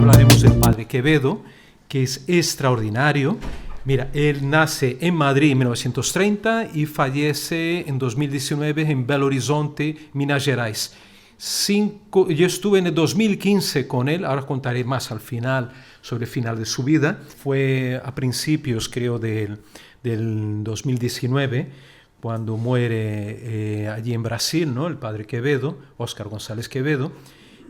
hablaremos del padre Quevedo, que es extraordinario. Mira, él nace en Madrid en 1930 y fallece en 2019 en Belo Horizonte, Minas Gerais. Yo estuve en el 2015 con él, ahora contaré más al final sobre el final de su vida. Fue a principios, creo, del 2019, cuando muere allí en Brasil, ¿no? El padre Quevedo, Óscar González Quevedo.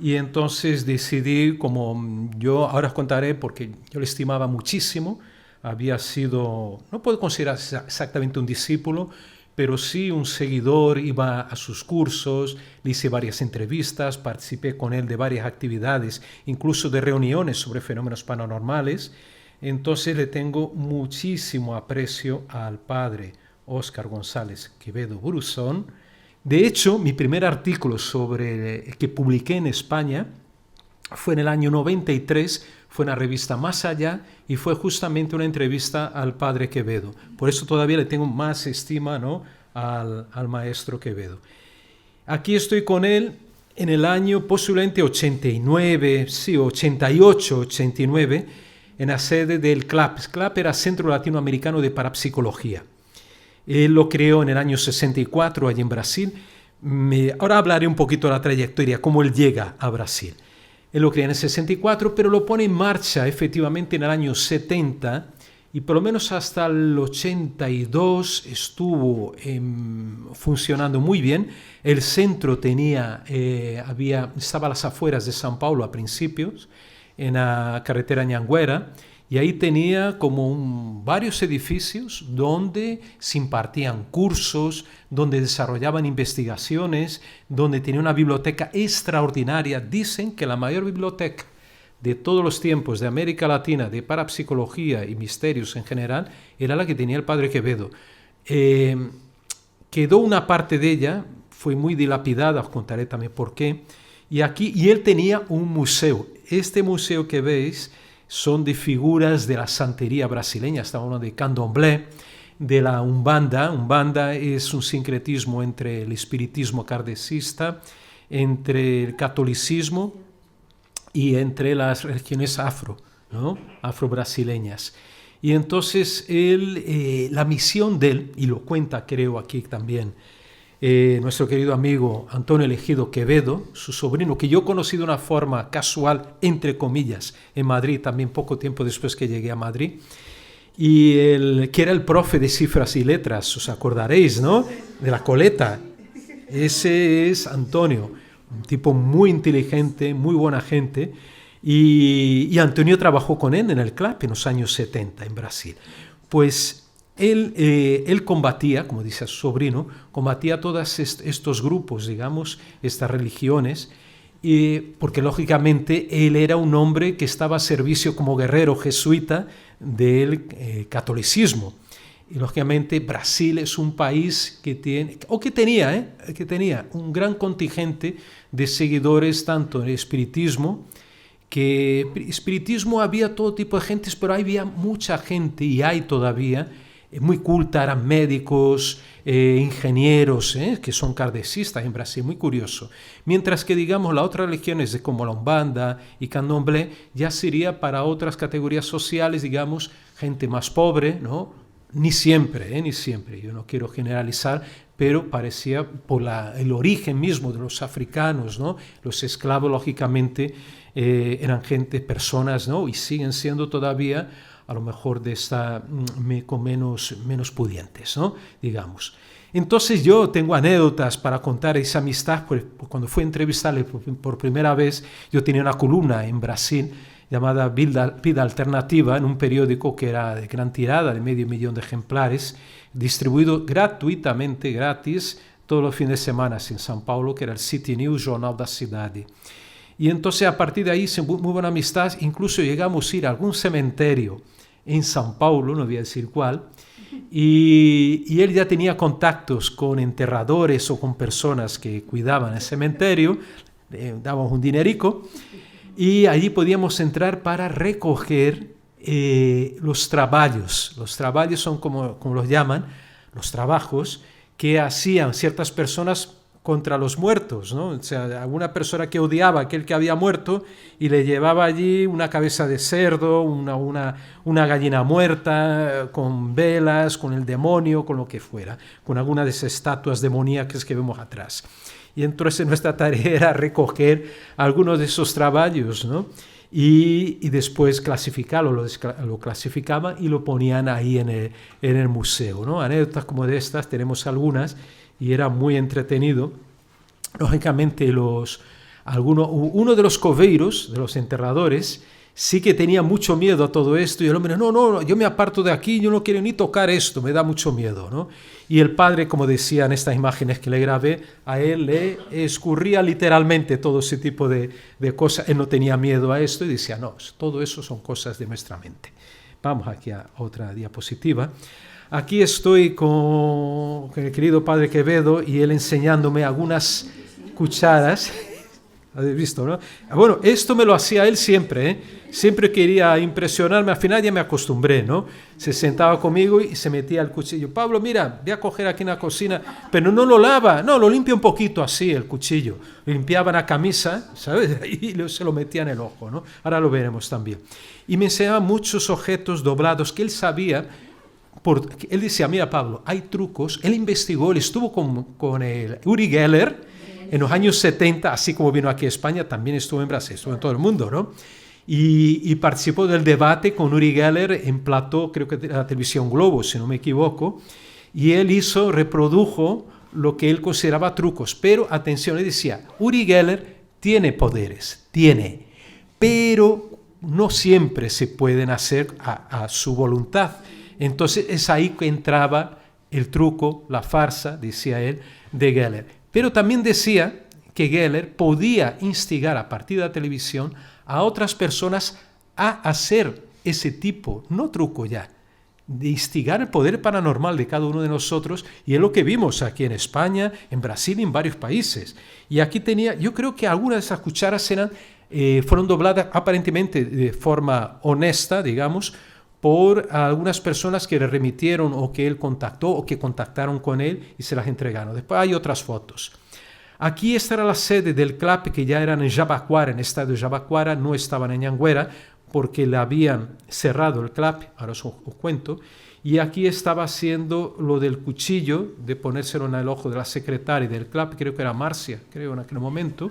Y entonces decidí, como yo ahora os contaré, porque yo le estimaba muchísimo, había sido, no puedo considerar exactamente un discípulo, pero sí un seguidor, iba a sus cursos, le hice varias entrevistas, participé con él de varias actividades, incluso de reuniones sobre fenómenos paranormales. Entonces le tengo muchísimo aprecio al padre Óscar González Quevedo Brusón. De hecho, mi primer artículo que publiqué en España fue en el año 93, fue en la revista Más Allá y fue justamente una entrevista al padre Quevedo. Por eso todavía le tengo más estima, ¿no?, al maestro Quevedo. Aquí estoy con él en el año posiblemente 89, sí, 88, 89, en la sede del CLAP. CLAP era Centro Latinoamericano de Parapsicología. Él lo creó en el año 64 allí en Brasil. Ahora hablaré un poquito de la trayectoria, cómo él llega a Brasil. Él lo crea en el 64, pero lo pone en marcha efectivamente en el año 70 y por lo menos hasta el 82 estuvo funcionando muy bien. El centro estaba a las afueras de São Paulo a principios, en la carretera Ñanguera, y ahí tenía como varios edificios donde se impartían cursos, donde desarrollaban investigaciones, donde tenía una biblioteca extraordinaria. Dicen que la mayor biblioteca de todos los tiempos de América Latina, de parapsicología y misterios en general, era la que tenía el padre Quevedo. Quedó una parte de ella, fue muy dilapidada, os contaré también por qué. Y él tenía un museo. Este museo que veis son de figuras de la santería brasileña, estamos hablando de candomblé, de la Umbanda. Umbanda es un sincretismo entre el espiritismo kardecista, entre el catolicismo y entre las religiones afro, ¿no?, afro-brasileñas. Y entonces la misión de él, y lo cuenta creo aquí también nuestro querido amigo Antonio Elegido Quevedo, su sobrino, que yo conocí de una forma casual, entre comillas, en Madrid, también poco tiempo después que llegué a Madrid, y que era el profe de cifras y letras, os acordaréis, ¿no?, de la coleta. Ese es Antonio, un tipo muy inteligente, muy buena gente, y Antonio trabajó con él en el CLAP en los años 70 en Brasil. Pues él combatía, como dice su sobrino, combatía todos estos grupos, digamos, estas religiones, porque lógicamente él era un hombre que estaba a servicio como guerrero jesuita del catolicismo. Y lógicamente Brasil es un país que tenía un gran contingente de seguidores tanto en el espiritismo, espiritismo había todo tipo de gentes, pero había mucha gente, y hay todavía, muy culta, eran médicos, ingenieros, que son kardecistas en Brasil, muy curioso. Mientras que, digamos, las otras religiones como la Umbanda y Candomblé ya sería para otras categorías sociales, digamos, gente más pobre, ¿no? Ni siempre, yo no quiero generalizar, pero parecía por el origen mismo de los africanos, ¿no? Los esclavos, lógicamente, eran personas, ¿no?, y siguen siendo todavía, a lo mejor con menos pudientes, ¿no?, digamos. Entonces yo tengo anécdotas para contar esa amistad. Cuando fui a entrevistarle por primera vez, yo tenía una columna en Brasil llamada Vida Alternativa, en un periódico que era de gran tirada, de 500.000 de ejemplares, distribuido gratuitamente, gratis, todos los fines de semana en São Paulo, que era el City News, Jornal da Cidade. Y entonces a partir de ahí, muy buena amistad, incluso llegamos a ir a algún cementerio en São Paulo, no voy a decir cuál, y él ya tenía contactos con enterradores o con personas que cuidaban el cementerio, dábamos un dinerico, y allí podíamos entrar para recoger los trabajos. Los trabajos son como los llaman, los trabajos que hacían ciertas personas contra los muertos, ¿no? O sea, alguna persona que odiaba a aquel que había muerto y le llevaba allí una cabeza de cerdo, una gallina muerta, con velas, con el demonio, con lo que fuera, con alguna de esas estatuas demoníacas que vemos atrás. Y entonces nuestra tarea era recoger algunos de esos trabajos, ¿no? Y después clasificarlo, lo clasificaban y lo ponían ahí en el museo, ¿no? Anécdotas como de estas tenemos algunas y era muy entretenido. Lógicamente uno de los coveiros, de los enterradores, sí que tenía mucho miedo a todo esto y el hombre, no, yo me aparto de aquí, yo no quiero ni tocar esto, me da mucho miedo, ¿no? Y el padre, como decía en estas imágenes que le grabé, a él le escurría literalmente todo ese tipo de cosas, él no tenía miedo a esto y decía, no, todo eso son cosas de nuestra mente. Vamos aquí a otra diapositiva. Aquí estoy con el querido padre Quevedo y él enseñándome algunas cucharas. ¿Habéis visto, no? Bueno, esto me lo hacía él siempre, ¿eh? Siempre quería impresionarme, al final ya me acostumbré, ¿no? Se sentaba conmigo y se metía el cuchillo. Pablo, mira, voy a coger aquí en la cocina, pero no lo lava, no, lo limpia un poquito así el cuchillo. Limpiaba la camisa, ¿sabes? Y se lo metía en el ojo, ¿no? Ahora lo veremos también. Y me enseñaba muchos objetos doblados que él sabía. Él decía, mira Pablo, hay trucos. Él investigó, él estuvo con el Uri Geller en los años 70, así como vino aquí a España, también estuvo en Brasil, estuvo en todo el mundo, ¿no? Y participó del debate con Uri Geller en plató, creo que de la televisión Globo, si no me equivoco, y él reprodujo lo que él consideraba trucos, pero atención, le decía, Uri Geller tiene poderes, pero no siempre se pueden hacer a su voluntad. Entonces es ahí que entraba el truco, la farsa, decía él, de Geller. Pero también decía que Geller podía instigar a partir de la televisión a otras personas a hacer ese tipo, no truco ya, de instigar el poder paranormal de cada uno de nosotros, y es lo que vimos aquí en España, en Brasil y en varios países. Y aquí yo creo que algunas de esas cucharas fueron dobladas aparentemente de forma honesta, digamos, por algunas personas que le remitieron o que él contactó o que contactaron con él y se las entregaron. Después hay otras fotos. Aquí esta era la sede del CLAP, que ya eran en Jabaquara, en el estado de Jabaquara, no estaban en Anguera porque le habían cerrado el CLAP, ahora os cuento, y aquí estaba haciendo lo del cuchillo, de ponérselo en el ojo de la secretaria del CLAP, creo que era Marcia, creo en aquel momento.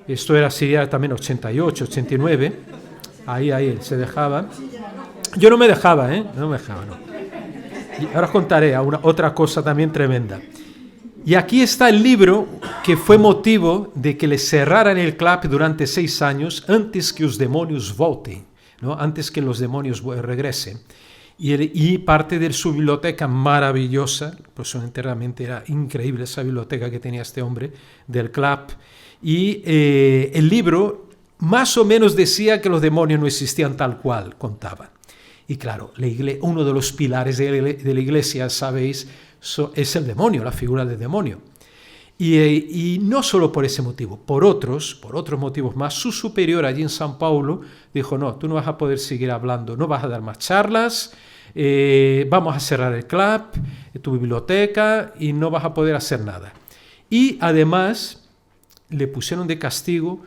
Esto era así ya también 88, 89, ahí se dejaba. Yo no me dejaba, no me dejaba, no. Y ahora os contaré otra cosa también tremenda. Y aquí está el libro que fue motivo de que le cerraran el CLAP durante 6 años antes que los demonios volten, ¿no? Antes que los demonios regresen. Y parte de su biblioteca maravillosa, pues realmente era increíble esa biblioteca que tenía este hombre del CLAP. Y el libro más o menos decía que los demonios no existían tal cual contaban. Y claro, uno de los pilares de la iglesia, sabéis, es el demonio, la figura del demonio. Y no solo por ese motivo, por otros motivos más, su superior allí en San Paulo dijo, no, tú no vas a poder seguir hablando, no vas a dar más charlas, vamos a cerrar el CLAP, tu biblioteca, y no vas a poder hacer nada. Y además le pusieron de castigo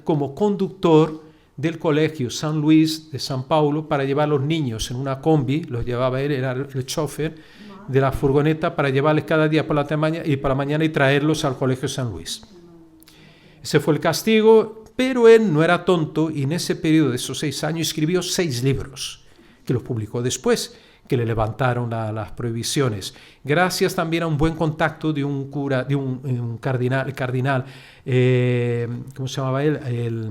como conductor del colegio San Luis de San Paulo para llevar a los niños en una combi, los llevaba él, era el chofer de la furgoneta, para llevarles cada día por la mañana y traerlos al colegio San Luis. Ese fue el castigo, pero él no era tonto y en ese periodo de esos 6 años escribió 6 libros, que los publicó después, que le levantaron las prohibiciones. Gracias también a un buen contacto de un cura, de un cardenal, ¿cómo se llamaba él?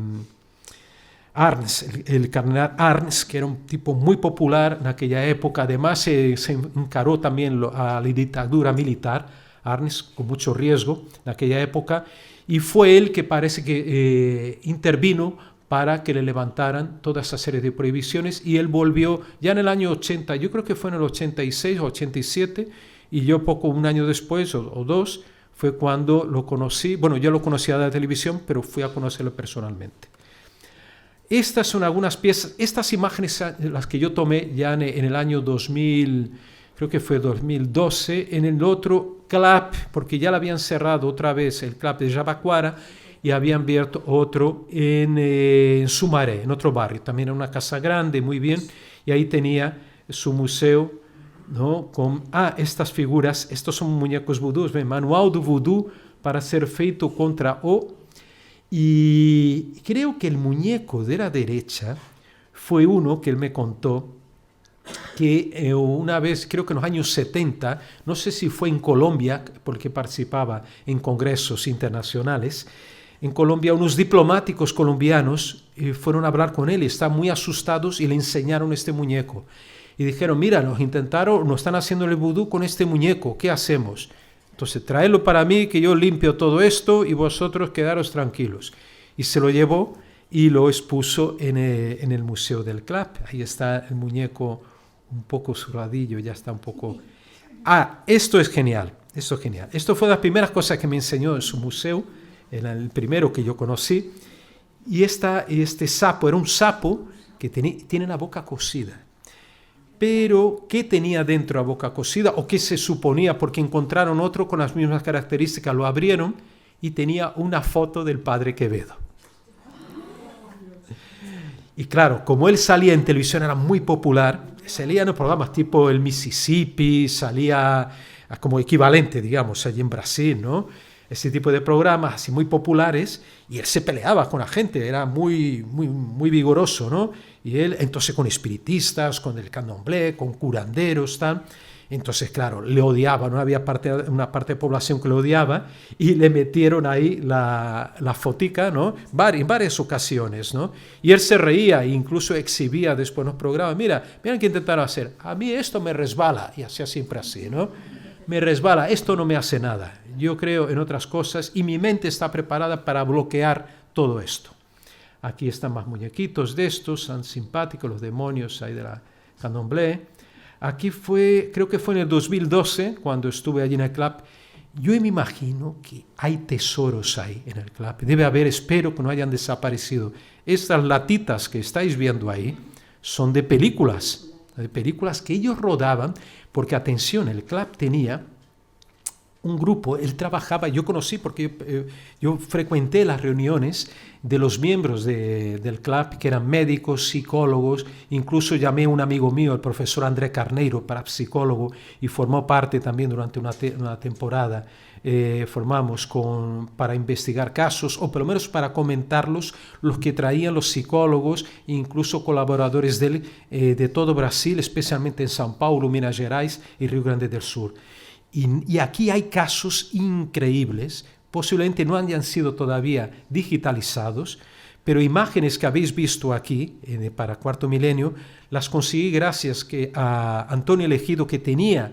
Arns, el cardenal Arns, que era un tipo muy popular en aquella época. Además se encaró también a la dictadura militar, Arns, con mucho riesgo en aquella época, y fue él que parece que intervino para que le levantaran toda esa serie de prohibiciones, y él volvió ya en el año 80, yo creo que fue en el 86 o 87, y yo un año después o 2, fue cuando lo conocí. Bueno, yo lo conocía de la televisión, pero fui a conocerlo personalmente. Estas son algunas piezas, estas imágenes las que yo tomé ya en el año 2000, creo que fue 2012, en el otro club, porque ya lo habían cerrado otra vez, el club de Jabaquara, y habían abierto otro en Sumaré, en otro barrio, también en una casa grande, muy bien, y ahí tenía su museo, ¿no? Con estas figuras, estos son muñecos vudús, manual do vudú para ser feito contra o. Y creo que el muñeco de la derecha fue uno que él me contó que una vez, creo que en los años 70, no sé si fue en Colombia, porque participaba en congresos internacionales, en Colombia unos diplomáticos colombianos fueron a hablar con él y estaban muy asustados y le enseñaron este muñeco. Y dijeron, mira, nos están haciendo el vudú con este muñeco, ¿qué hacemos? Entonces, tráelo para mí, que yo limpio todo esto y vosotros quedaros tranquilos. Y se lo llevó y lo expuso en el Museo del Club. Ahí está el muñeco un poco zurradillo, ya está un poco... esto es genial, esto es genial. Esto fue de las primeras cosas que me enseñó en su museo, el primero que yo conocí. Y este sapo, era un sapo que tiene la boca cosida. Pero, ¿qué tenía dentro la boca cosida? ¿O qué se suponía? Porque encontraron otro con las mismas características, lo abrieron y tenía una foto del padre Quevedo. Y claro, como él salía en televisión, era muy popular, salía en programas tipo el Mississippi, salía como equivalente, digamos, allí en Brasil, ¿no? Ese tipo de programas así muy populares, y él se peleaba con la gente, era muy, muy, muy vigoroso, ¿no? Y él, entonces, con espiritistas, con el candomblé, con curanderos, tal. Entonces, claro, le odiaba, no había una parte de población que lo odiaba, y le metieron ahí la fotica, ¿no? En varias ocasiones, ¿no? Y él se reía e incluso exhibía después en los programas, mira qué intentaron hacer, a mí esto me resbala, y hacía siempre así, ¿no? Me resbala, esto no me hace nada. Yo creo en otras cosas y mi mente está preparada para bloquear todo esto. Aquí están más muñequitos de estos, son simpáticos los demonios ahí de la candomblé. Aquí creo que fue en el 2012, cuando estuve allí en el club. Yo me imagino que hay tesoros ahí en el club. Debe haber, espero que no hayan desaparecido. Estas latitas que estáis viendo ahí son de películas que ellos rodaban, porque atención, el club tenía un grupo, él trabajaba, yo conocí porque yo frecuenté las reuniones de los miembros del club, que eran médicos, psicólogos, incluso llamé a un amigo mío, el profesor André Carneiro, parapsicólogo, y formó parte también durante una temporada, formamos para investigar casos, o por lo menos para comentarlos, los que traían los psicólogos, incluso colaboradores de todo Brasil, especialmente en São Paulo, Minas Gerais y Rio Grande del Sur. Y aquí hay casos increíbles, posiblemente no hayan sido todavía digitalizados, pero imágenes que habéis visto aquí para Cuarto Milenio las conseguí gracias a Antonio Elegido, que tenía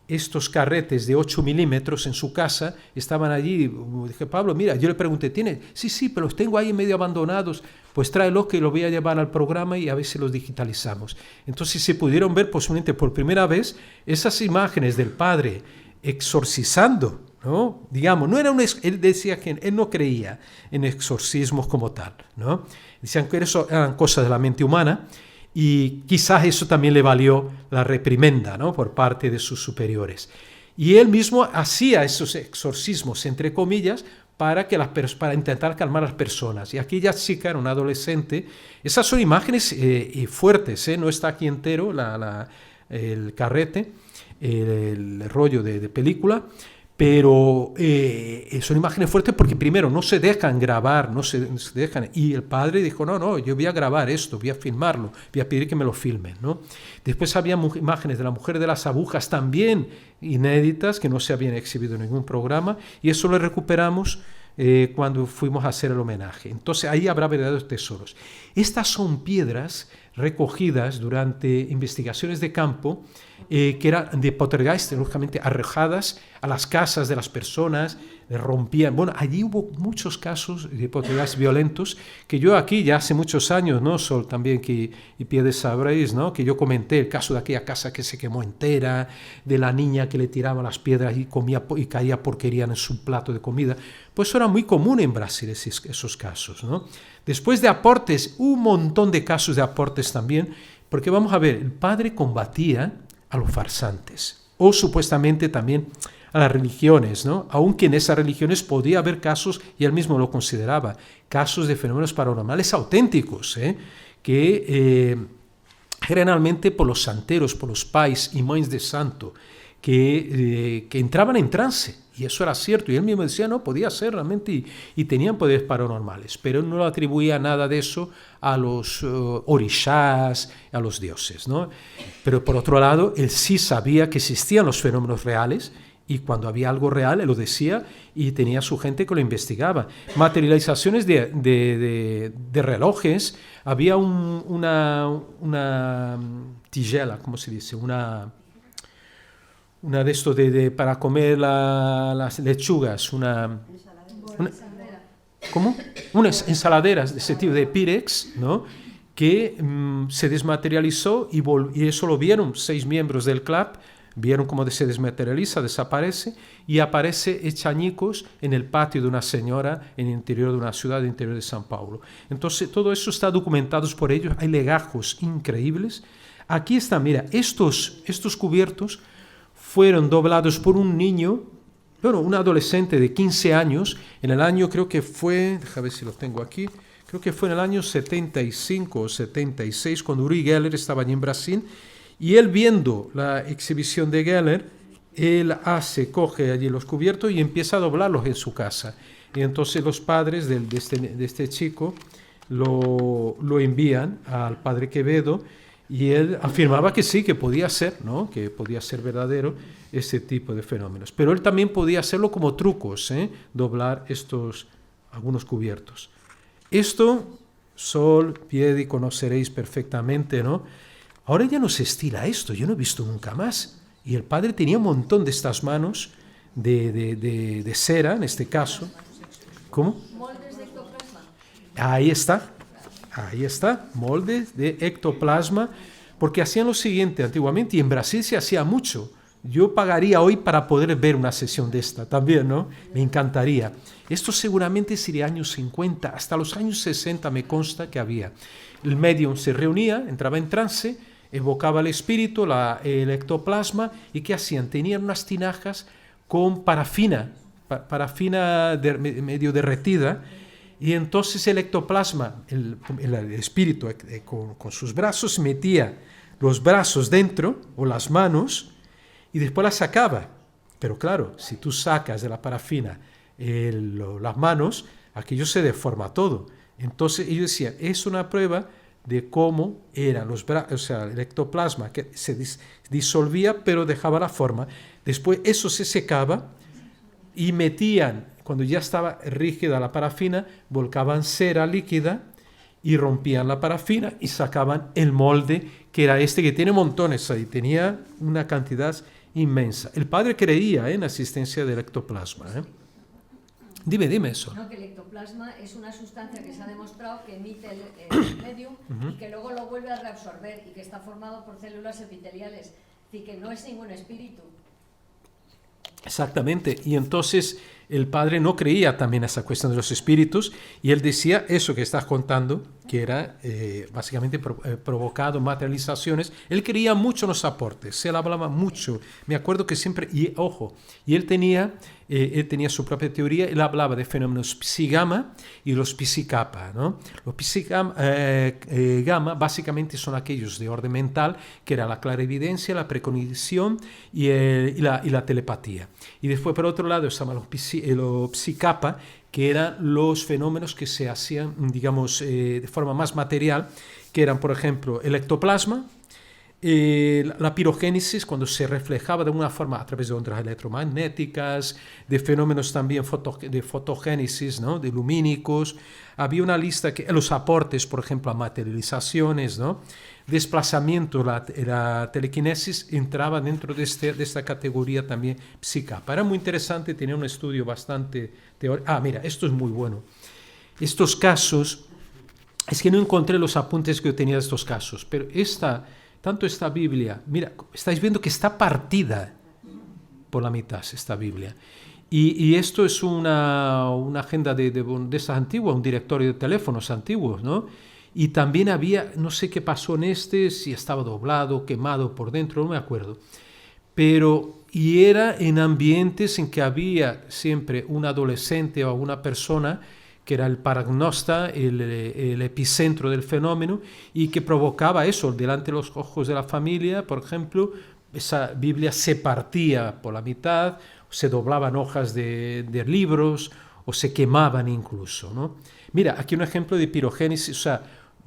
estos carretes de 8 milímetros en su casa, estaban allí. Dije, Pablo, mira, yo le pregunté, ¿tiene? Sí, pero los tengo ahí medio abandonados. Pues tráelos que los voy a llevar al programa y a ver si los digitalizamos. Entonces se pudieron ver posiblemente por primera vez esas imágenes del padre exorcizando, ¿no? Digamos, no era él decía que él no creía en exorcismos como tal, ¿no? Decían que eso eran cosas de la mente humana, y quizás eso también le valió la reprimenda, ¿no? Por parte de sus superiores. Y él mismo hacía esos exorcismos, entre comillas, para intentar calmar a las personas. Y aquella chica era una adolescente. Esas son imágenes fuertes, ¿eh? No está aquí entero el carrete, el rollo de película, pero son imágenes fuertes porque primero no se dejan grabar, no se dejan, y el padre dijo, no, yo voy a grabar esto, voy a filmarlo, voy a pedir que me lo filmen, ¿no? Después había imágenes de la mujer de las agujas también inéditas, que no se habían exhibido en ningún programa, y eso lo recuperamos cuando fuimos a hacer el homenaje. Entonces ahí habrá verdaderos tesoros. Estas son piedras recogidas durante investigaciones de campo, que eran de poltergeist, lógicamente arrojadas a las casas de las personas, rompían. Bueno, allí hubo muchos casos de poltergeist violentos, que yo aquí ya hace muchos años, ¿no? Sol también y Piedes sabréis, ¿no? Que yo comenté el caso de aquella casa que se quemó entera, de la niña que le tiraba las piedras y comía y caía porquería en su plato de comida. Pues eso era muy común en Brasil, esos casos, ¿no? Después de aportes, un montón de casos de aportes también, porque vamos a ver, el padre combatía a los farsantes, o supuestamente también a las religiones, ¿no? Aunque en esas religiones podía haber casos, y él mismo lo consideraba, casos de fenómenos paranormales auténticos, que generalmente por los santeros, por los pais y mães de santo, que entraban en trance, y eso era cierto, y él mismo decía, no, podía ser realmente, y tenían poderes paranormales, pero él no le atribuía nada de eso a los orishás, a los dioses, ¿no? Pero por otro lado, él sí sabía que existían los fenómenos reales, y cuando había algo real, él lo decía, y tenía su gente que lo investigaba. Materializaciones de relojes, había una tigela, ¿cómo se dice? Una de esto para comer las lechugas, ¿cómo? Unas ensaladeras de ese tipo de Pirex, ¿no? Que se desmaterializó y eso lo vieron 6 miembros del club, vieron cómo se desmaterializa, desaparece y aparece hecha añicos en el patio de una señora en el interior de una ciudad, en el interior de San Paulo. Entonces todo eso está documentado por ellos, hay legajos increíbles. Aquí está, mira, estos cubiertos fueron doblados por un niño, bueno, un adolescente de 15 años, en el año creo que fue, déjame ver si lo tengo aquí, creo que fue en el año 75 o 76, cuando Uri Geller estaba allí en Brasil, y él viendo la exhibición de Geller, él coge allí los cubiertos y empieza a doblarlos en su casa. Y entonces los padres de este chico lo envían al padre Quevedo, y él afirmaba que sí, que podía ser, ¿no? Que podía ser verdadero ese tipo de fenómenos. Pero él también podía hacerlo como trucos, doblar algunos cubiertos. Esto, Sol, Piedi, conoceréis perfectamente, ¿no? Ahora ya no se estila esto, yo no he visto nunca más. Y el padre tenía un montón de estas manos de cera, en este caso. ¿Cómo? Moldes de ectoplasma. Ahí está, moldes de ectoplasma, porque hacían lo siguiente antiguamente, y en Brasil se hacía mucho. Yo pagaría hoy para poder ver una sesión de esta también, ¿no? Me encantaría. Esto seguramente sería años 50, hasta los años 60 me consta que había. El medium se reunía, entraba en trance, evocaba el espíritu, el ectoplasma, y ¿qué hacían? Tenían unas tinajas con parafina medio derretida, y entonces el ectoplasma, el espíritu con sus brazos, metía los brazos dentro, o las manos, y después las sacaba. Pero claro, si tú sacas de la parafina las manos, aquello se deforma todo. Entonces ellos decían, es una prueba de cómo eran los brazos, o sea, el ectoplasma que se disolvía, pero dejaba la forma. Después eso se secaba y metían, cuando ya estaba rígida la parafina, volcaban cera líquida y rompían la parafina y sacaban el molde, que era este, que tiene montones ahí, tenía una cantidad inmensa. El padre creía en la existencia del ectoplasma. Dime eso. No, que el ectoplasma es una sustancia que se ha demostrado que emite el medium y que luego lo vuelve a reabsorber, y que está formado por células epiteliales, y que no es ningún espíritu. Exactamente, y entonces el padre no creía también esa cuestión de los espíritus, y él decía eso que estás contando, que era básicamente provocado materializaciones. Él creía mucho en los aportes, él hablaba mucho, me acuerdo que siempre, y ojo, y él tenía su propia teoría, él hablaba de fenómenos psi-gamma y los psi-kappa, ¿no? Los psi-gamma básicamente son aquellos de orden mental, que era la clarividencia, la precognición y la telepatía. Y después, por otro lado, estaban los psi-kappa, que eran los fenómenos que se hacían, digamos, de forma más material, que eran, por ejemplo, el ectoplasma, la pirogénesis, cuando se reflejaba de una forma a través de ondas electromagnéticas, de fenómenos también de fotogénesis, ¿no? De lumínicos. Había una lista, los aportes, por ejemplo, a materializaciones, ¿no? Desplazamiento, la telequinesis entraba dentro de esta categoría también psi-kappa. Era muy interesante, tenía un estudio bastante teórico. Mira, esto es muy bueno. Estos casos, es que no encontré los apuntes que yo tenía de estos casos, pero tanto esta Biblia, mira, estáis viendo que está partida por la mitad esta Biblia. Y esto es una agenda de esas antiguas, un directorio de teléfonos antiguos, ¿no? Y también había, no sé qué pasó en si estaba doblado, quemado por dentro, no me acuerdo. y era en ambientes en que había siempre un adolescente o una persona que era el paragnosta, el epicentro del fenómeno, y que provocaba eso, delante de los ojos de la familia, por ejemplo, esa Biblia se partía por la mitad, se doblaban hojas de libros, o se quemaban incluso, ¿no? Mira, aquí un ejemplo de pirogénesis, o sea,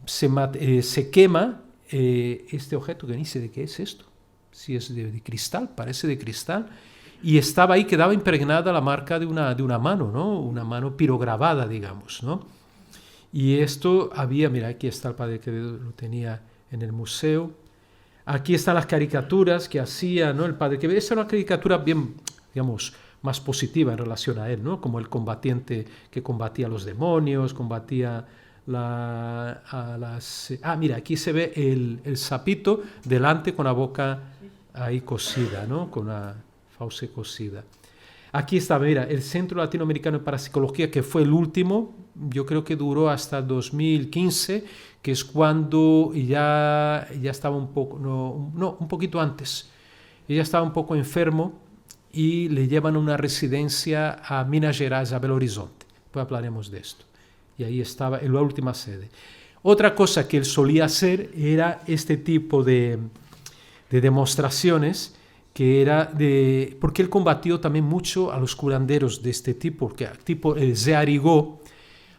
se quema este objeto, que ni sé de qué es esto, si es de cristal, parece de cristal, y estaba ahí, quedaba impregnada la marca de una mano, ¿no? Una mano pirograbada, digamos, ¿no? Y esto había, mira, aquí está el padre que lo tenía en el museo. Aquí están las caricaturas que hacía, ¿no? El padre que esa era una caricatura bien, digamos, más positiva en relación a él, ¿no? Como el combatiente que combatía a los demonios, combatía mira, aquí se ve el sapito delante con la boca ahí cosida, ¿no? Con la fauce cosida. Aquí está, mira, el Centro Latinoamericano de Parapsicología, que fue el último, yo creo que duró hasta 2015, que es cuando ya estaba un poco, un poquito antes, ella estaba un poco enfermo y le llevan a una residencia a Minas Gerais, a Belo Horizonte. Pues hablaremos de esto. Y ahí estaba en la última sede. Otra cosa que él solía hacer era este tipo de demostraciones, que era porque él combatió también mucho a los curanderos de este tipo, tipo el Zearigó,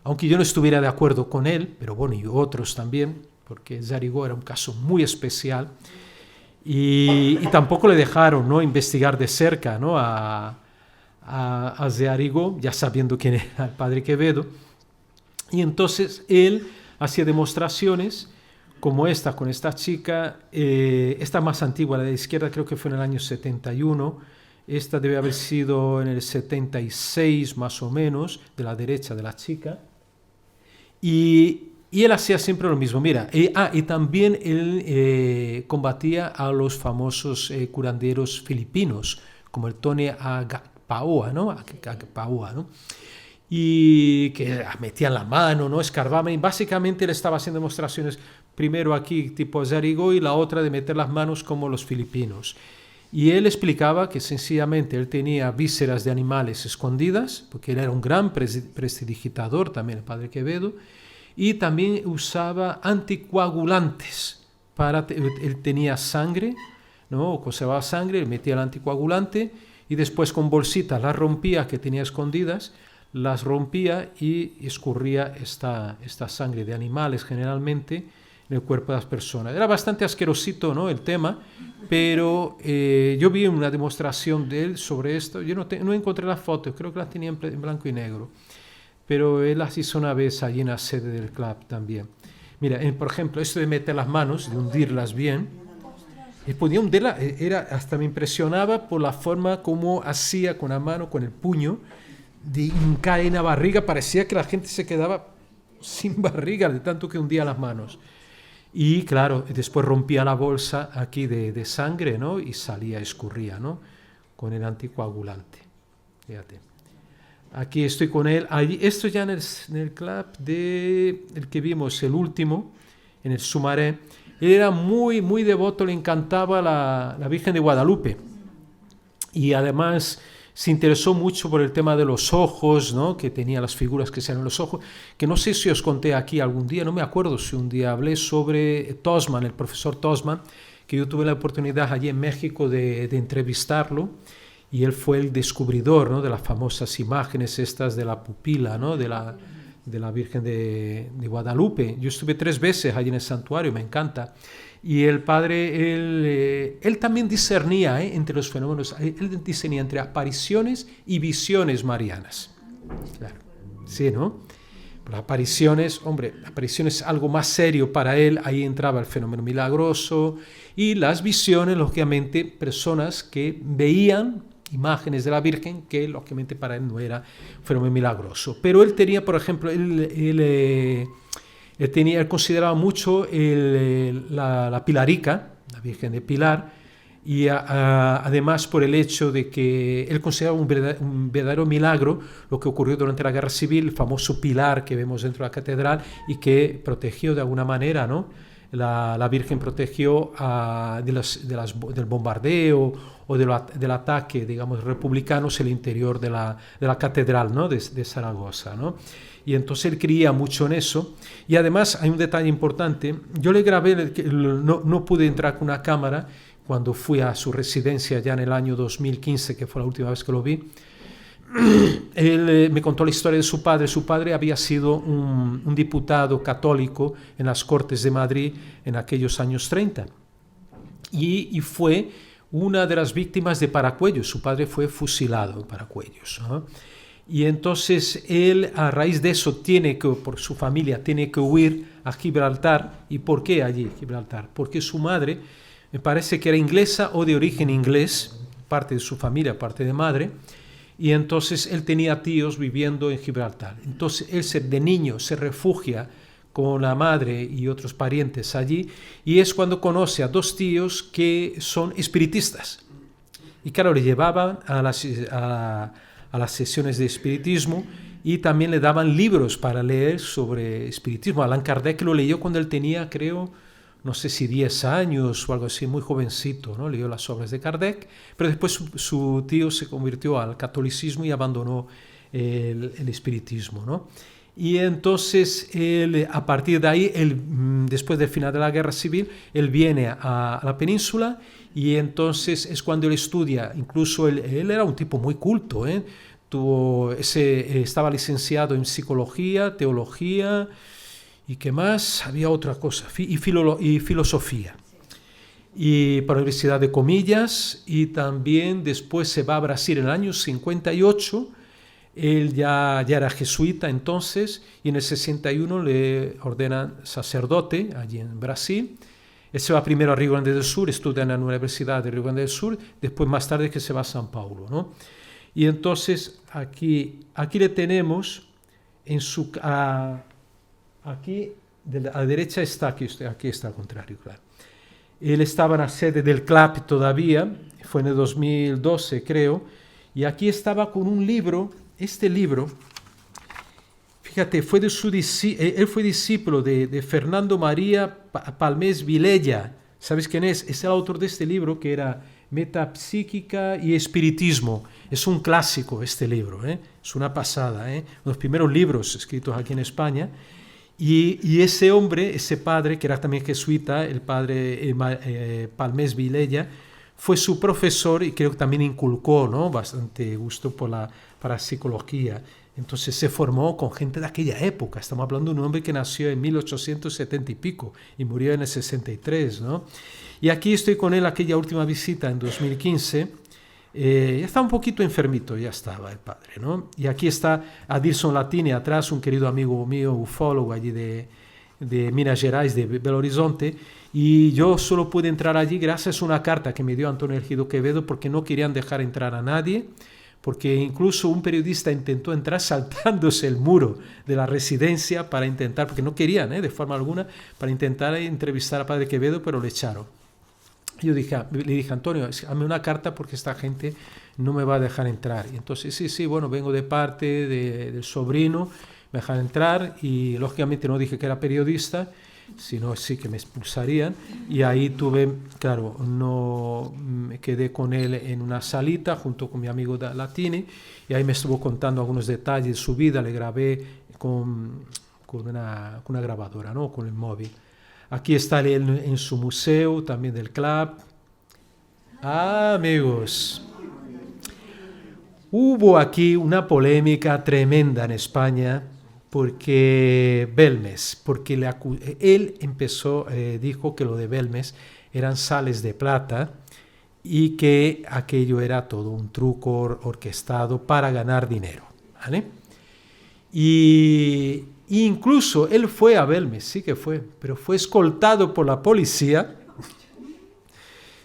aunque yo no estuviera de acuerdo con él, pero bueno, y otros también, porque Zearigó era un caso muy especial, y tampoco le dejaron, ¿no?, investigar de cerca, ¿no?, a Zearigó, ya sabiendo quién era el padre Quevedo, y entonces él hacía demostraciones como esta, con esta chica, esta más antigua, la de la izquierda creo que fue en el año 71, esta debe haber sido en el 76 más o menos, de la derecha de la chica, y él hacía siempre lo mismo, mira, y también él combatía a los famosos curanderos filipinos, como el Tony Agpaoa, ¿no? Y que metían la mano, ¿no?, escarbaban, y básicamente él estaba haciendo demostraciones, primero aquí tipo Zearigó y la otra de meter las manos como los filipinos. Y él explicaba que sencillamente él tenía vísceras de animales escondidas, porque él era un gran prestidigitador también, el padre Quevedo, y también usaba anticoagulantes. Él tenía sangre, ¿no?, conservaba sangre, él metía el anticoagulante y después con bolsitas las rompía que tenía escondidas, las rompía y escurría esta sangre de animales generalmente en el cuerpo de las personas. Era bastante asquerosito, ¿no?, el tema, pero yo vi una demostración de él sobre esto. Yo no encontré la foto, creo que la tenía en blanco y negro, pero él las hizo una vez allí en la sede del club también. Mira, por ejemplo, esto de meter las manos, de hundirlas bien, podía hundirla, hasta me impresionaba por la forma como hacía con la mano, con el puño, de hincar en la barriga, parecía que la gente se quedaba sin barriga de tanto que hundía las manos. Y claro, después rompía la bolsa aquí de sangre, ¿no?, y salía, escurría, ¿no?, con el anticoagulante. Fíjate. Aquí estoy con él. Allí, esto ya en el club el que vimos, el último, en el Sumaré. Él era muy, muy devoto, le encantaba la Virgen de Guadalupe. Y además se interesó mucho por el tema de los ojos, ¿no?, que tenía las figuras que sean en los ojos, que no sé si os conté aquí algún día, no me acuerdo si un día hablé sobre Tosman, el profesor Tosman, que yo tuve la oportunidad allí en México de entrevistarlo, y él fue el descubridor, ¿no?, de las famosas imágenes estas de la pupila, ¿no?, de la Virgen de Guadalupe. Yo estuve 3 veces allí en el santuario, me encanta. Y el padre, él también discernía entre los fenómenos, él discernía entre apariciones y visiones marianas. Claro, sí, ¿no? Las apariciones, hombre, apariciones algo más serio para él, ahí entraba el fenómeno milagroso, y las visiones, lógicamente, personas que veían imágenes de la Virgen, que lógicamente para él no era un fenómeno milagroso. Pero él tenía, por ejemplo, él consideraba mucho la Pilarica, la Virgen de Pilar, y además por el hecho de que él consideraba un verdadero milagro lo que ocurrió durante la Guerra Civil, el famoso pilar que vemos dentro de la catedral y que protegió de alguna manera, ¿no?, la Virgen protegió del bombardeo o del ataque, digamos, republicanos el interior de la catedral, ¿no? de Zaragoza, ¿no? Y entonces él creía mucho en eso. Y además hay un detalle importante. Yo le grabé, no pude entrar con una cámara cuando fui a su residencia ya en el año 2015, que fue la última vez que lo vi. Él me contó la historia de su padre. Su padre había sido un diputado católico en las Cortes de Madrid en aquellos años 30 y fue una de las víctimas de Paracuellos. Su padre fue fusilado en Paracuellos, ¿no? Y entonces él, a raíz de eso, por su familia, tiene que huir a Gibraltar. ¿Y por qué allí, Gibraltar? Porque su madre, me parece que era inglesa o de origen inglés, parte de su familia, parte de madre, y entonces él tenía tíos viviendo en Gibraltar. Entonces él de niño se refugia con la madre y otros parientes allí, y es cuando conoce a dos tíos que son espiritistas. Y claro, le llevaban a las sesiones de espiritismo y también le daban libros para leer sobre espiritismo. Allan Kardec lo leyó cuando él tenía, creo, no sé si 10 años o algo así, muy jovencito, ¿no? Leyó las obras de Kardec, pero después su tío se convirtió al catolicismo y abandonó el espiritismo, ¿no? Y entonces él, a partir de ahí, después del final de la Guerra Civil, él viene a la península y entonces es cuando él estudia. Incluso él era un tipo muy culto, ¿eh? Estaba licenciado en psicología, teología y ¿qué más? Había otra cosa, y filosofía. Y para la Universidad de Comillas, y también después se va a Brasil en el año 58. Él ya era jesuita entonces, y en el 61 le ordenan sacerdote allí en Brasil. Él se va primero a Río Grande del Sur, estudia en la Universidad de Río Grande del Sur, después más tarde que se va a São Paulo, ¿no? Y entonces aquí le tenemos aquí a la derecha está, aquí está al contrario, claro. Él estaba en la sede del CLAP todavía, fue en el 2012 creo, y aquí estaba con un libro. Este libro, fíjate, él fue discípulo de Fernando María Palmés Vilella. ¿Sabes quién es? Es el autor de este libro que era Metapsíquica y Espiritismo. Es un clásico este libro, ¿eh? Es una pasada, ¿eh? Los primeros libros escritos aquí en España. Y ese hombre, ese padre, que era también jesuita, el padre Palmés Vilella, fue su profesor y creo que también inculcó, ¿no? Bastante gusto para psicología. Entonces se formó con gente de aquella época. Estamos hablando de un hombre que nació en 1870 y pico y murió en el 63, ¿no? Y aquí estoy con él aquella última visita en 2015. Ya estaba un poquito enfermito, ya estaba el padre, ¿no? Y aquí está Adilson Latini atrás, un querido amigo mío, ufólogo allí de Minas Gerais, de Belo Horizonte, y yo solo pude entrar allí gracias a una carta que me dio Antonio Egido Quevedo, porque no querían dejar entrar a nadie, porque incluso un periodista intentó entrar saltándose el muro de la residencia para intentar, porque no querían, de forma alguna, para intentar entrevistar a Padre Quevedo, pero le echaron. Yo le dije, Antonio, hazme una carta porque esta gente no me va a dejar entrar. Y entonces, sí, bueno, vengo de parte del sobrino, me dejan entrar y lógicamente no dije que era periodista, sino sí que me expulsarían. Y ahí me quedé con él en una salita junto con mi amigo Latini y ahí me estuvo contando algunos detalles de su vida. Le grabé con una grabadora, ¿no? Con el móvil. Aquí está él en su museo, también del club. Amigos, hubo aquí una polémica tremenda en España porque él dijo que lo de Belmes eran sales de plata y que aquello era todo un truco orquestado para ganar dinero, ¿vale? Y incluso él fue a Belmes, sí que fue, pero fue escoltado por la policía.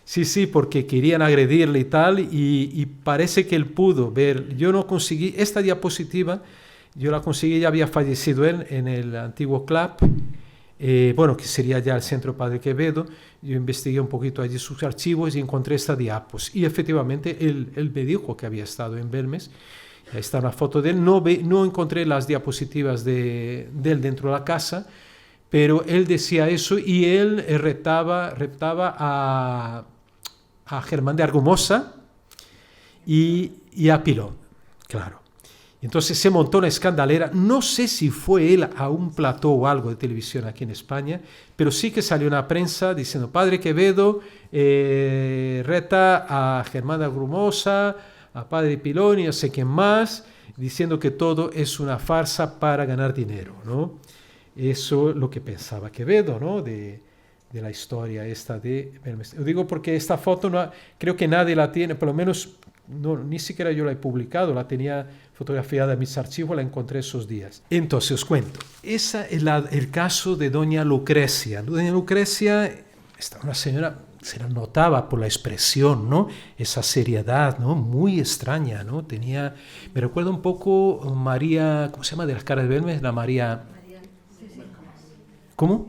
Sí, porque querían agredirle y tal, y parece que él pudo ver. Yo no conseguí esta diapositiva, yo la conseguí, ya había fallecido él en el antiguo club, que sería ya el Centro Padre Quevedo. Yo investigué un poquito allí sus archivos y encontré esta diapos. Y efectivamente él me dijo que había estado en Belmes. Ahí está una foto de él. No encontré las diapositivas de él dentro de la casa, pero él decía eso y él reptaba a Germán de Argumosa y a Pilón, claro. Entonces se montó una escandalera, no sé si fue él a un plató o algo de televisión aquí en España, pero sí que salió una prensa diciendo, Padre Quevedo reta a Germán de Argumosa, a Padre Pilón y no sé quién más, diciendo que todo es una farsa para ganar dinero, ¿no? Eso es lo que pensaba Quevedo, ¿no? De la historia esta de Belmez. Lo digo porque esta foto no, creo que nadie la tiene, por lo menos no, ni siquiera yo la he publicado, la tenía fotografiada en mis archivos, la encontré esos días. Entonces os cuento, ese es el caso de doña Lucrecia. Doña Lucrecia, una señora, se la notaba por la expresión, ¿no? Esa seriedad, ¿no? Muy extraña, ¿no? Tenía, me recuerda un poco María, ¿cómo se llama? De las caras de Belmez, la María... ¿Cómo?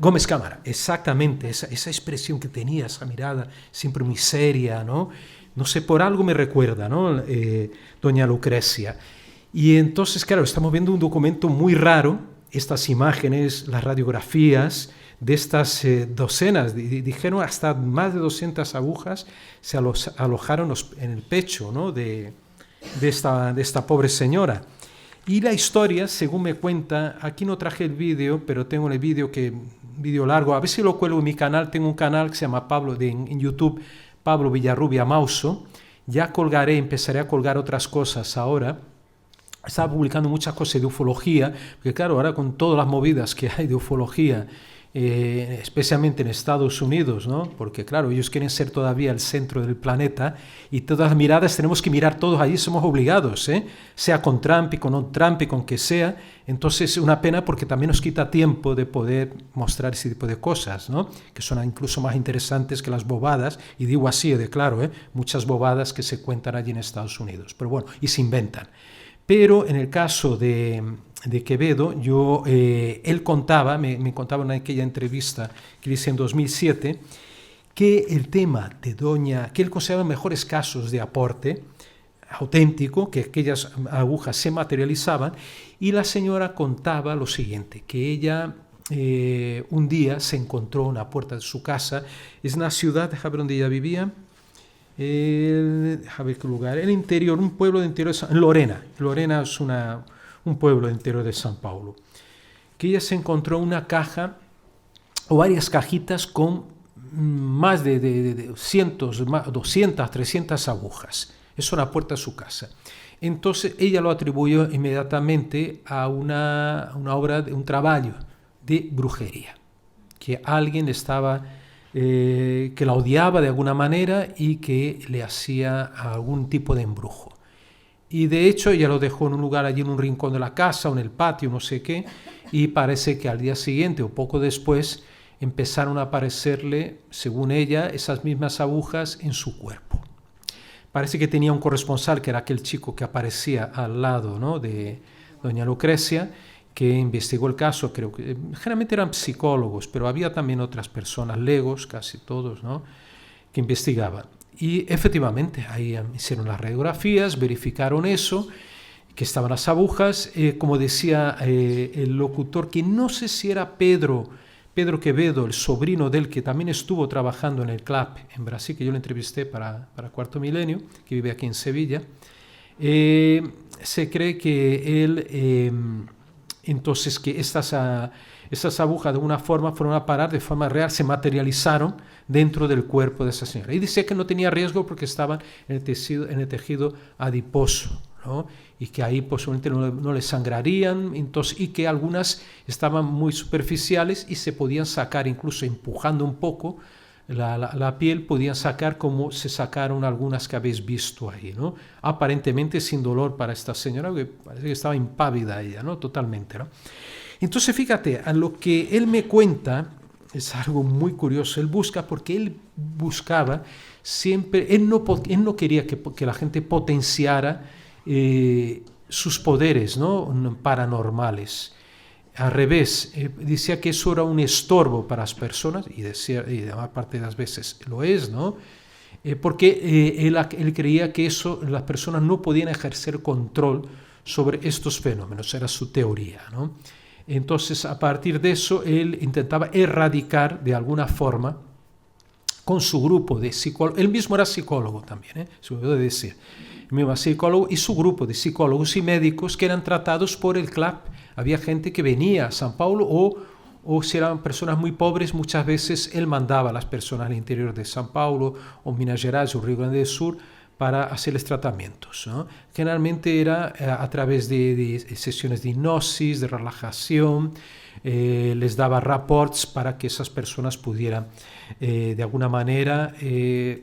Gómez Cámara, exactamente, esa expresión que tenía, esa mirada siempre muy seria, ¿no? No sé, por algo me recuerda, ¿no? Doña Lucrecia. Y entonces, claro, estamos viendo un documento muy raro, estas imágenes, las radiografías de estas docenas, dijeron hasta más de 200 agujas se alojaron en el pecho, ¿no? de esta pobre señora. Y la historia, según me cuenta, aquí no traje el vídeo, pero tengo el vídeo largo, a ver si lo cuelgo en mi canal, tengo un canal que se llama en YouTube, Pablo Villarrubia Mauso, ya empezaré a colgar otras cosas ahora. Estaba publicando muchas cosas de ufología, porque claro, ahora con todas las movidas que hay de ufología, especialmente en Estados Unidos, ¿no? Porque claro, ellos quieren ser todavía el centro del planeta y todas las miradas tenemos que mirar todos allí, somos obligados, sea con Trump y con no Trump y con que sea. Entonces una pena porque también nos quita tiempo de poder mostrar ese tipo de cosas, ¿no? Que son incluso más interesantes que las bobadas, y digo así de claro, muchas bobadas que se cuentan allí en Estados Unidos, pero bueno, y se inventan. Pero en el caso de Quevedo, él contaba, me contaba en aquella entrevista que hice en 2007, que el tema de que él consideraba mejores casos de aporte auténtico, que aquellas agujas se materializaban, y la señora contaba lo siguiente, que ella un día se encontró en la puerta de su casa, es una ciudad, déjame ver dónde ella vivía, a ver qué lugar, el interior, un pueblo de interior, Lorena es un pueblo de interior de San Paulo, que ella se encontró una caja o varias cajitas con más de cientos, 200, 300 agujas, eso en la puerta de su casa. Entonces ella lo atribuyó inmediatamente a una obra, un trabajo de brujería, que alguien que la odiaba de alguna manera y que le hacía algún tipo de embrujo. Y de hecho ella lo dejó en un lugar allí en un rincón de la casa o en el patio, no sé qué, y parece que al día siguiente o poco después empezaron a aparecerle, según ella, esas mismas agujas en su cuerpo. Parece que tenía un corresponsal que era aquel chico que aparecía al lado, ¿no? de doña Lucrecia, que investigó el caso, creo que generalmente eran psicólogos, pero había también otras personas, legos, casi todos, ¿no? Que investigaban. Y efectivamente, ahí hicieron las radiografías, verificaron eso, que estaban las agujas, como decía el locutor, que no sé si era Pedro Quevedo, el sobrino del que también estuvo trabajando en el CLAP en Brasil, que yo le entrevisté para Cuarto Milenio, que vive aquí en Sevilla. Se cree que él... Entonces que estas agujas de una forma fueron a parar de forma real, se materializaron dentro del cuerpo de esa señora. Y dice que no tenía riesgo porque estaban en el tejido adiposo, ¿no? Y que ahí posiblemente no le sangrarían, entonces, y que algunas estaban muy superficiales y se podían sacar, incluso empujando un poco la piel, podían sacar como se sacaron algunas que habéis visto ahí, ¿no? Aparentemente sin dolor para esta señora, que parece que estaba impávida ella, ¿no? Totalmente, ¿no? Entonces, fíjate, a lo que él me cuenta es algo muy curioso. Él busca, porque él buscaba siempre, él no quería que la gente potenciara sus poderes, ¿no? Paranormales. Al revés, decía que eso era un estorbo para las personas, y de la parte de las veces lo es, ¿no? Porque él creía que las personas no podían ejercer control sobre estos fenómenos, era su teoría, ¿no? Entonces, a partir de eso, él intentaba erradicar de alguna forma con su grupo de psicólogos. Él mismo era psicólogo también, se me olvidó de decir. El mismo psicólogo y su grupo de psicólogos y médicos que eran tratados por el CLAP. Había gente que venía a San Paulo o si eran personas muy pobres, muchas veces él mandaba a las personas al interior de San Paulo o Minas Gerais o Río Grande do Sul para hacerles tratamientos, ¿no? Generalmente era a través de sesiones de hipnosis, de relajación, les daba reports para que esas personas pudieran de alguna manera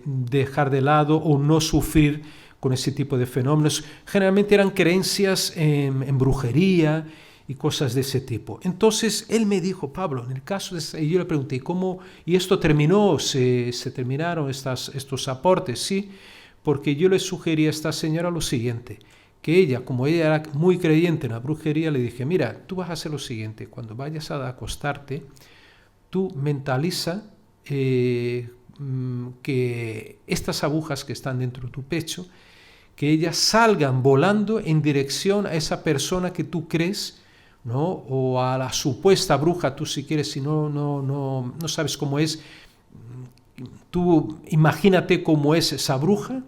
dejar de lado o no sufrir con ese tipo de fenómenos. Generalmente eran creencias en brujería y cosas de ese tipo. Entonces él me dijo, Pablo, en el caso de... Y yo le pregunté, ¿cómo? ¿Y esto terminó? ¿Se terminaron estos aportes? Sí, porque yo le sugerí a esta señora lo siguiente, que ella, como ella era muy creyente en la brujería, le dije, mira, tú vas a hacer lo siguiente, cuando vayas a acostarte, tú mentaliza que estas agujas que están dentro de tu pecho, que ellas salgan volando en dirección a esa persona que tú crees, ¿no? O a la supuesta bruja, tú si quieres, si no sabes cómo es, tú imagínate cómo es esa bruja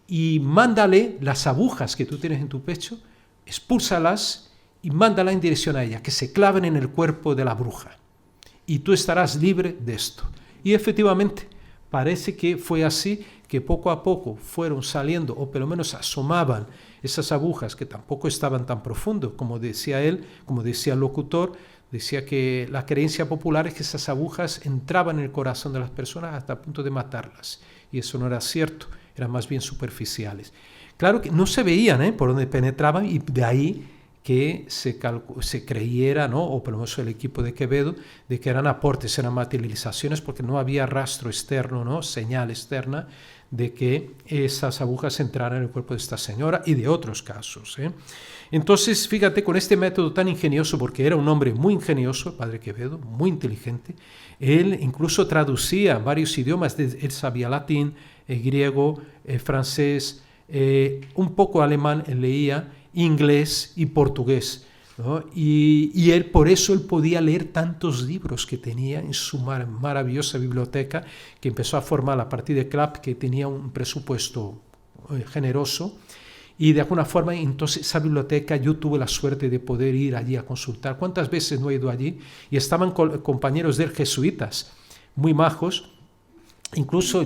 y mándale las agujas que tú tienes en tu pecho, expúlsalas y mándala en dirección a ella, que se claven en el cuerpo de la bruja. Y tú estarás libre de esto. Y efectivamente, parece que fue así, que poco a poco fueron saliendo, o por lo menos asomaban esas agujas que tampoco estaban tan profundo, como decía él, como decía el locutor, decía que la creencia popular es que esas agujas entraban en el corazón de las personas hasta el punto de matarlas. Y eso no era cierto, eran más bien superficiales. Claro que no se veían por donde penetraban y de ahí que se creyera, ¿no? O por lo menos el equipo de Quevedo, de que eran aportes, eran materializaciones, porque no había rastro externo, ¿no? Señal externa de que esas agujas entraran en el cuerpo de esta señora y de otros casos. Entonces, fíjate, con este método tan ingenioso, porque era un hombre muy ingenioso, el padre Quevedo, muy inteligente, él incluso traducía varios idiomas, él sabía latín, griego, francés, un poco alemán, él leía, inglés y portugués, ¿no? Y él, por eso él podía leer tantos libros que tenía en su maravillosa biblioteca, que empezó a formar a partir de CLAP, que tenía un presupuesto generoso, y de alguna forma entonces esa biblioteca yo tuve la suerte de poder ir allí a consultar. ¿Cuántas veces no he ido allí? Y estaban compañeros de él, jesuitas, muy majos, incluso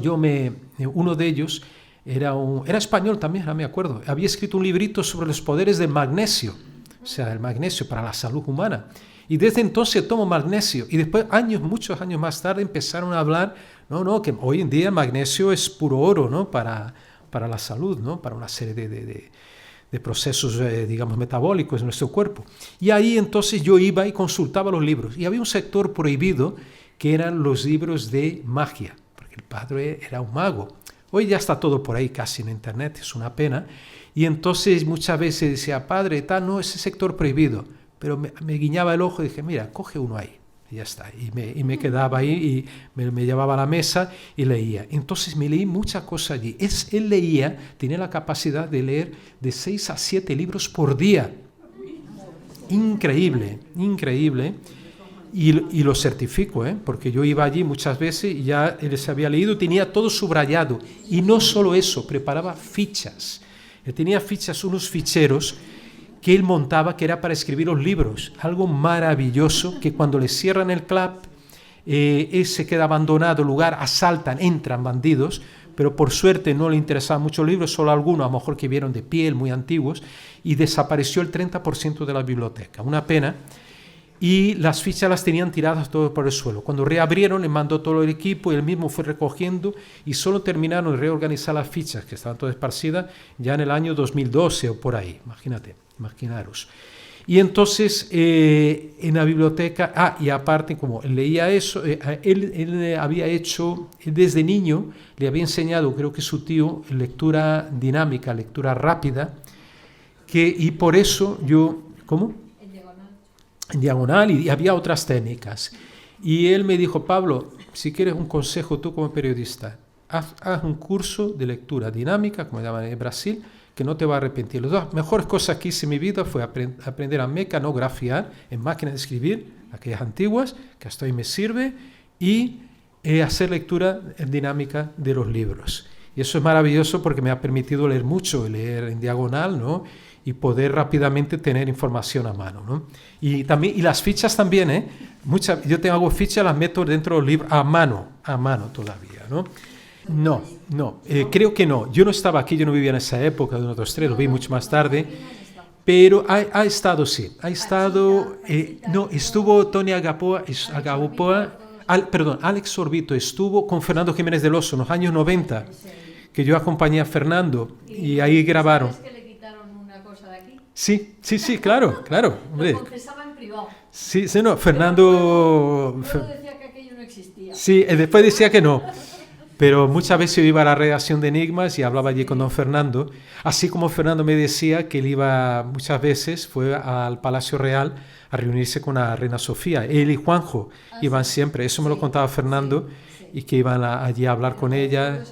uno de ellos era español también, no me acuerdo. Había escrito un librito sobre los poderes del magnesio, o sea, el magnesio para la salud humana. Y desde entonces tomo magnesio. Y después, muchos años más tarde, empezaron a hablar, que hoy en día el magnesio es puro oro, ¿no? Para la salud, ¿no? Para una serie de procesos, digamos, metabólicos en nuestro cuerpo. Y ahí entonces yo iba y consultaba los libros. Y había un sector prohibido que eran los libros de magia, porque el padre era un mago. Hoy ya está todo por ahí casi en internet, es una pena. Y entonces muchas veces decía, padre, no, ese sector prohibido. Pero me guiñaba el ojo y dije, mira, coge uno ahí. Y ya está. Y me quedaba ahí y me llevaba a la mesa y leía. Entonces me leí muchas cosas allí. Él leía, tenía la capacidad de leer de 6 a 7 libros por día. Increíble, increíble. Y lo certifico, porque yo iba allí muchas veces y ya él se había leído, tenía todo subrayado. Y no solo eso, preparaba fichas. Él tenía unos ficheros que él montaba, que era para escribir los libros. Algo maravilloso, que cuando le cierran el CLAP, él se queda abandonado, el lugar, asaltan, entran bandidos, pero por suerte no le interesaban muchos libros, solo algunos, a lo mejor que vieron de piel, muy antiguos, y desapareció el 30% de la biblioteca. Una pena. Y las fichas las tenían tiradas todo por el suelo. Cuando reabrieron, le mandó todo el equipo y él mismo fue recogiendo y solo terminaron de reorganizar las fichas, que estaban todas esparcidas, ya en el año 2012 o por ahí, imaginaros. Y entonces en la biblioteca, y aparte como él leía eso, él había hecho, desde niño le había enseñado, creo que su tío, lectura dinámica, lectura rápida, y por eso yo, ¿cómo? En diagonal, y había otras técnicas. Y él me dijo, Pablo, si quieres un consejo tú como periodista, haz un curso de lectura dinámica, como llaman en Brasil, que no te va a arrepentir. Las dos mejores cosas que hice en mi vida fue aprender a mecanografiar en máquina de escribir, aquellas antiguas, que hasta hoy me sirve, y hacer lectura dinámica de los libros. Y eso es maravilloso porque me ha permitido leer mucho, leer en diagonal, ¿no? Y poder rápidamente tener información a mano, ¿no? Y las fichas también, yo hago fichas, las meto dentro del libro a mano todavía, ¿no? No, creo que no. Yo no estaba aquí, yo no vivía en esa época de 1, 2, 3, lo vi mucho más tarde. Pero ha estado, sí. Estuvo Tony Agapoa, Alex Orbito estuvo con Fernando Jiménez del Oso en los años 90, que yo acompañé a Fernando y ahí grabaron. ¿Sabes que le quitaron una cosa de aquí? Sí, claro. Hombre. Lo confesaba en privado. Sí, no, Fernando... Luego decía que aquello no existía. Sí, después decía que no. Pero muchas veces yo iba a la redacción de Enigmas y hablaba allí con don Fernando, así como Fernando me decía que él iba muchas veces, fue al Palacio Real a reunirse con la reina Sofía. Él y Juanjo iban siempre, eso me lo contaba Fernando, y que iban allí a hablar con ella.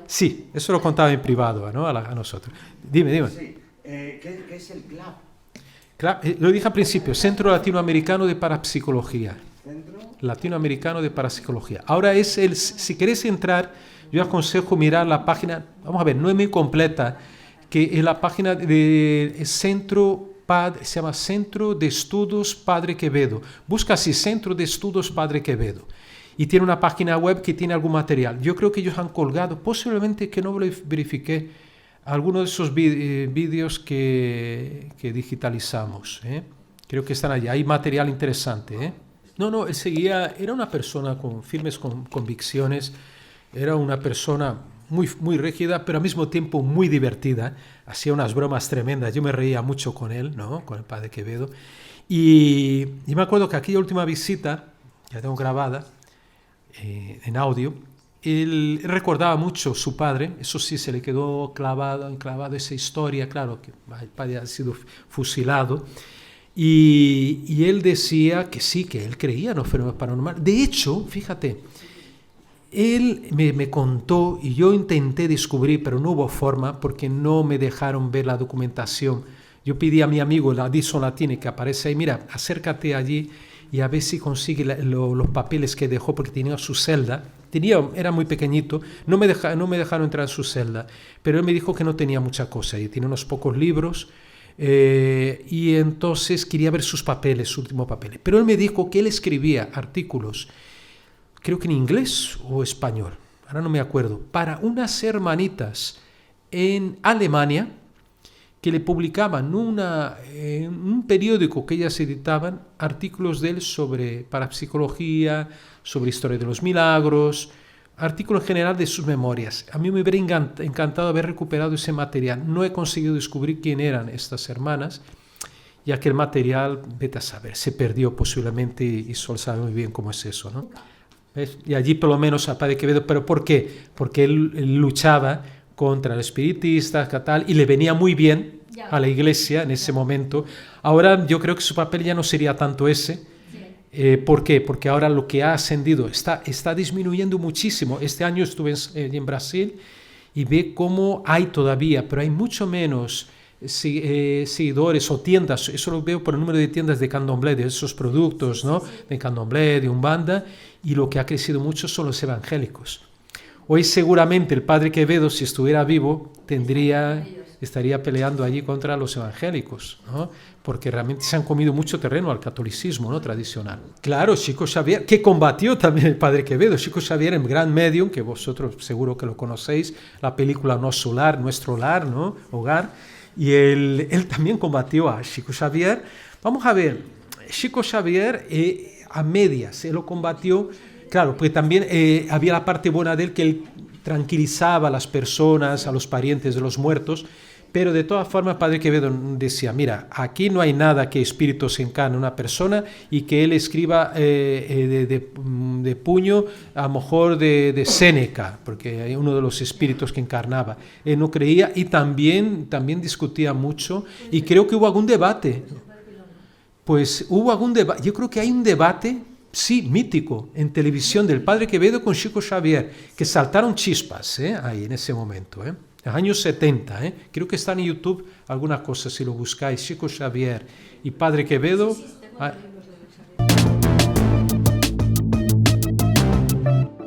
Sí, eso lo contaba en privado, ¿no? a nosotros. Dime. Sí. ¿Qué es el CLAP? Lo dije al principio, Centro Latinoamericano de Parapsicología. Latinoamericano de Parapsicología. Ahora si queréis entrar, yo aconsejo mirar la página, vamos a ver, no es muy completa, que es la página de Centro se llama Centro de Estudios Padre Quevedo. Busca así, Centro de Estudios Padre Quevedo. Y tiene una página web que tiene algún material. Yo creo que ellos han colgado, posiblemente que no lo verifiqué, algunos de esos vídeos que digitalizamos. Creo que están allí. Hay material interesante. No, él era una persona con firmes convicciones, era una persona muy rígida, pero al mismo tiempo muy divertida, hacía unas bromas tremendas, yo me reía mucho con él, ¿no? Con el padre Quevedo, y me acuerdo que aquella última visita, ya tengo grabada en audio, él recordaba mucho a su padre, eso sí, se le quedó clavado esa historia, claro, que el padre ha sido fusilado. Y él decía que sí, que él creía en los fenómenos paranormales. De hecho, fíjate, él me contó y yo intenté descubrir, pero no hubo forma porque no me dejaron ver la documentación. Yo pedí a mi amigo, el Addison Latini, que aparece ahí, mira, acércate allí y a ver si consigue los papeles que dejó, porque tenía su celda. Era muy pequeñito, no me dejaron entrar en su celda, pero él me dijo que no tenía mucha cosa y tiene unos pocos libros. Y entonces quería ver sus últimos papeles. Pero él me dijo que él escribía artículos, creo que en inglés o español, ahora no me acuerdo, para unas hermanitas en Alemania que le publicaban en un periódico que ellas editaban artículos de él sobre parapsicología, sobre historia de los milagros, artículo en general de sus memorias. A mí me hubiera encantado haber recuperado ese material. No he conseguido descubrir quién eran estas hermanas, ya que el material, vete a saber, se perdió posiblemente y solo sabe muy bien cómo es eso, ¿no? ¿Ves? Y allí por lo menos a Padre Quevedo, ¿pero por qué? Porque él luchaba contra el espiritista, y le venía muy bien a la iglesia en ese momento. Ahora yo creo que su papel ya no sería tanto ese. ¿Por qué? Porque ahora lo que ha ascendido está disminuyendo muchísimo. Este año estuve en Brasil y ve cómo hay todavía, pero hay mucho menos seguidores o tiendas. Eso lo veo por el número de tiendas de candomblé, de esos productos, ¿no? De candomblé, de umbanda, y lo que ha crecido mucho son los evangélicos. Hoy seguramente el padre Quevedo, si estuviera vivo, estaría peleando allí contra los evangélicos, ¿no? Porque realmente se han comido mucho terreno al catolicismo, ¿no? Tradicional. Claro, Chico Xavier, que combatió también el padre Quevedo. Chico Xavier, el gran medium, que vosotros seguro que lo conocéis, la película Nuestro Hogar, ¿no? Hogar, y él también combatió a Chico Xavier. Vamos a ver, Chico Xavier a medias, él lo combatió, claro, porque también había la parte buena de él, que él tranquilizaba a las personas, a los parientes de los muertos. Pero de todas formas, padre Quevedo decía, mira, aquí no hay nada que espíritu se encarne en una persona y que él escriba de puño, a lo mejor de Séneca, porque hay uno de los espíritus que encarnaba. Él no creía y también discutía mucho, y creo que hubo algún debate. Pues hubo algún debate, yo creo que hay un debate, sí, mítico, en televisión del padre Quevedo con Chico Xavier, que saltaron chispas ahí en ese momento, los años 70, creo que está en YouTube alguna cosa, si lo buscáis, Chico Xavier y Padre Quevedo. Sí, tengo ah, el libro.